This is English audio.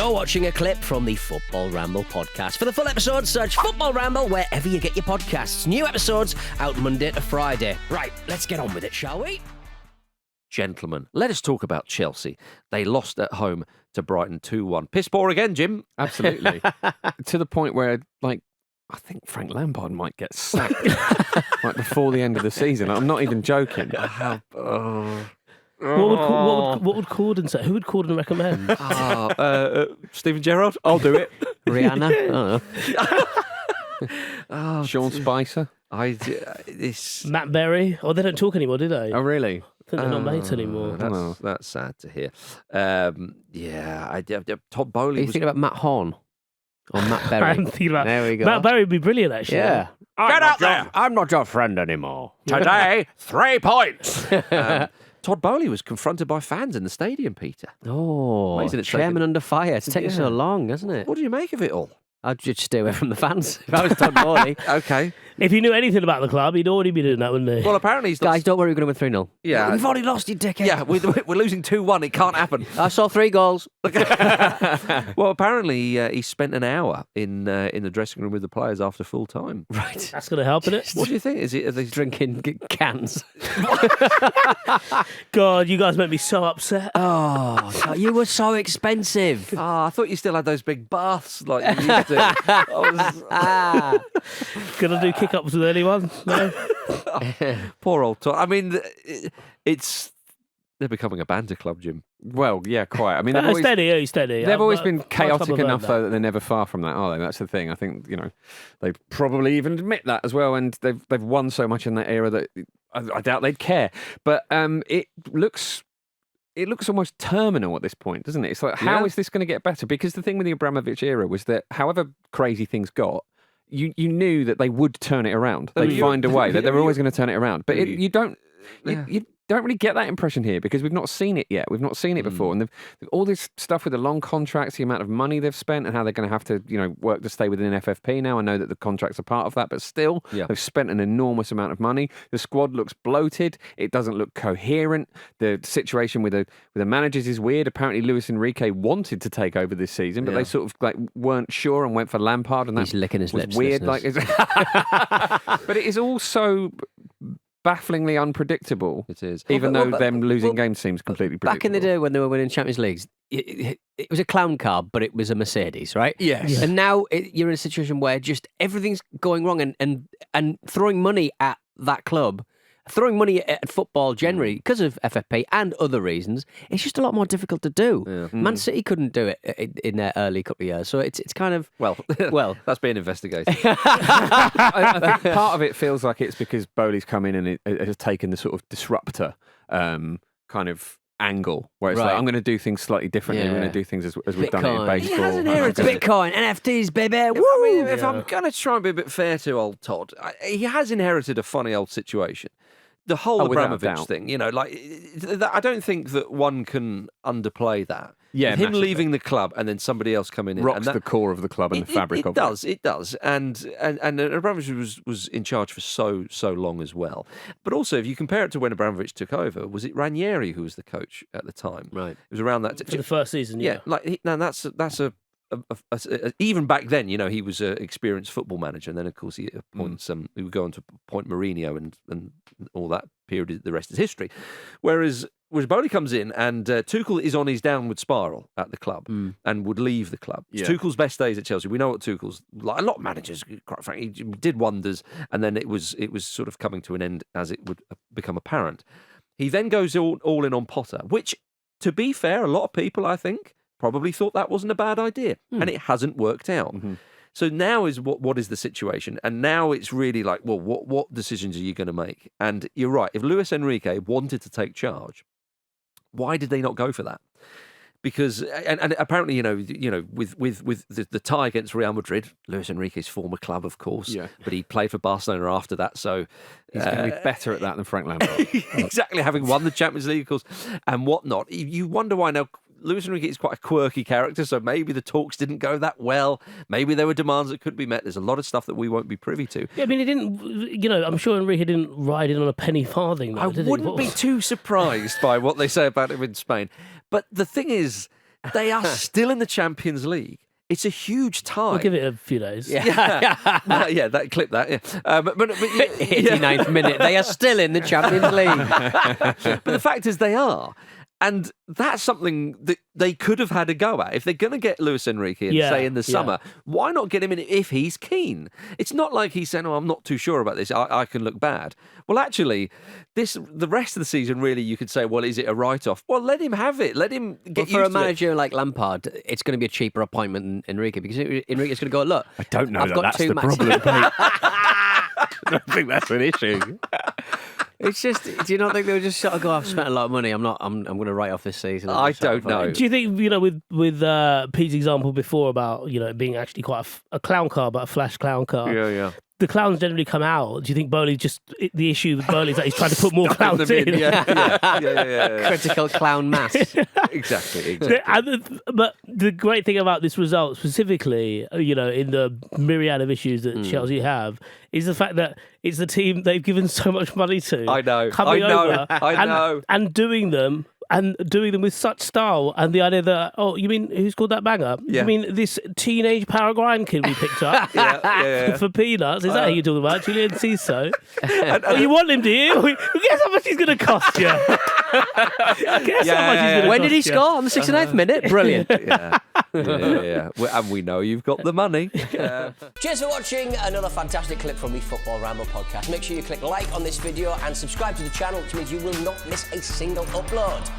You're watching a clip from the Football Ramble podcast. For the full episode, search Football Ramble wherever you get your podcasts. New episodes out Monday to Friday. Right, let's get on with it, shall we? Gentlemen, let us talk about Chelsea. They lost at home to Brighton 2-1. Piss poor again, Jim. Absolutely. To the point where, I think Frank Lampard might get sacked before the end of the season. I'm not even joking. What would Corden say? Who would Corden recommend? Steven Gerrard? I'll do it. Rihanna? Sean Spicer? Matt Berry? Oh, they don't talk anymore, do they? Oh, really? I think they're not mates anymore. That's sad to hear. Todd Boehly. Are you thinking about Matt Horn? Or Matt Berry? I'm thinking about There we go. Matt Berry would be brilliant, actually. Yeah. Get out there! I'm not your friend anymore. Today, 3 points. Todd Boehly was confronted by fans in the stadium, Peter. Oh, Amazing it's chairman taken- under fire. It's taken so long, hasn't it? What do you make of it all? I'd just stay away from the fans if I was Todd Boehly. Okay. If he knew anything about the club, he'd already be doing that, wouldn't he? Well, apparently he's not... Guys, don't worry, we're going to win 3-0. Yeah. We've already lost, you dickhead. Yeah, we're losing 2-1. It can't happen. I saw 3 goals. Well, apparently he spent an hour in the dressing room with the players after full time. Right. That's going to help, isn't it? What do you think? Are they Drinking cans. God, you guys make me so upset. Oh, you were so expensive. I thought you still had those big baths like you used to. Gonna do kick-ups with anyone? No? Poor old Todd. I mean, they're becoming a banter club, Jim. Well, yeah, quite. I mean, they've always, Steady. they've always been Most chaotic clubs have enough, learned though, that they're never far from that, are they? That's the thing. I think, they probably even admit that as well, and they've won so much in that era that I doubt they'd care. But it looks almost terminal at this point, doesn't it? It's like, how is this going to get better? Because the thing with the Abramovich era was that however crazy things got, you knew that they would turn it around. They'd find a way, that they were always going to turn it around. But you don't really get that impression here because we've not seen it yet. We've not seen it before. And all this stuff with the long contracts, the amount of money they've spent and how they're going to have to, work to stay within FFP now. I know that the contracts are part of that, but still, they've spent an enormous amount of money. The squad looks bloated. It doesn't look coherent. The situation with the managers is weird. Apparently, Luis Enrique wanted to take over this season, but they sort of weren't sure and went for Lampard, and He's licking his lips. Weird. But it is also bafflingly unpredictable. It is. Even though them losing games seems completely predictable. Back in the day when they were winning Champions Leagues, it was a clown car, but it was a Mercedes, right? Yes. And now you're in a situation where just everything's going wrong and throwing money at that club, throwing money at football generally, because of FFP and other reasons, it's just a lot more difficult to do. Yeah. Man City couldn't do it in their early couple of years, so it's kind of... Well, that's being investigated. I think part of it feels like it's because Boehly's come in and it has taken the sort of disruptor kind of angle, where it's like, I'm going to do things slightly differently. I'm going to do things as we've done it in baseball. He has inherited Bitcoin, NFTs, baby. If I'm going to try and be a bit fair to old Todd, he has inherited a funny old situation. The whole Abramovich thing, I don't think that one can underplay that. Yeah, him massively. leaving the club and then somebody else coming in. Rocks the core of the club and the fabric of it. It does. And Abramovich was in charge for so long as well. But also, if you compare it to when Abramovich took over, was it Ranieri who was the coach at the time? Right. It was around that For the first season, yeah. That's even back then, he was an experienced football manager, and then of course he appoints he would go on to appoint Mourinho and all that period. The rest is history. Whereas Boehly comes in and Tuchel is on his downward spiral at the club and would leave the club. Yeah. Tuchel's best days at Chelsea. We know what Tuchel's like. A lot of managers, quite frankly, he did wonders, and then it was sort of coming to an end as it would become apparent. He then goes all in on Potter, which, to be fair, a lot of people, I think, probably thought that wasn't a bad idea, and it hasn't worked out. So now is what is the situation? And now it's really like, well, what decisions are you going to make? And you're right. If Luis Enrique wanted to take charge, why did they not go for that? Because and apparently, with the tie against Real Madrid, Luis Enrique's former club, of course, but he played for Barcelona after that, so he's going to be better at that than Frank Lampard. Exactly, having won the Champions League, of course, and whatnot. You wonder why now. Luis Enrique is quite a quirky character, so maybe the talks didn't go that well. Maybe there were demands that could be met. There's a lot of stuff that we won't be privy to. Yeah, I mean, he didn't, I'm sure Enrique didn't ride in on a penny farthing. Though, I wouldn't be too surprised by what they say about him in Spain. But the thing is, They are still in the Champions League. It's a huge tie. We'll give it a few days. Yeah. Well, yeah, clip that. Yeah. But 89th minute. They are still in the Champions League. But the fact is, they are. And that's something that they could have had a go at. If they're going to get Luis Enrique in, say, in the summer, why not get him in if he's keen? It's not like he's saying, I'm not too sure about this. I can look bad. Well, actually, the rest of the season, really, you could say, well, is it a write-off? Well, let him have it. Let him get for a manager like Lampard, it's going to be a cheaper appointment than Enrique, because Enrique's going to go, look, I don't know I've got that's two the matches. problem, mate. I don't think that's an issue. It's just, do you not think they'll just sort of go, I've spent a lot of money, I'm going to write off this season? I don't know. Do you think, with Pete's example before about, it being actually quite a clown car, but a flash clown car? Yeah. The clowns generally come out. Do you think Boehly the issue with Boehly is that he's trying to put more clowns in? Yeah. Critical clown mass. Exactly. But the great thing about this result specifically, in the myriad of issues that Chelsea have, is the fact that it's the team they've given so much money to. I know. And doing them. And doing them with such style, and the idea that, you mean who's called that banger? Yeah. You mean this teenage Paraguayan kid we picked up for peanuts? Is that who you're talking about? Julian Ciso? You want him, do you? Guess how much he's going to cost you? Guess how much he's going to When did he cost you? score? On the 69th minute? Brilliant. Yeah. And we know you've got the money. Cheers for watching another fantastic clip from the Football Ramble podcast. Make sure you click like on this video and subscribe to the channel, which means you will not miss a single upload.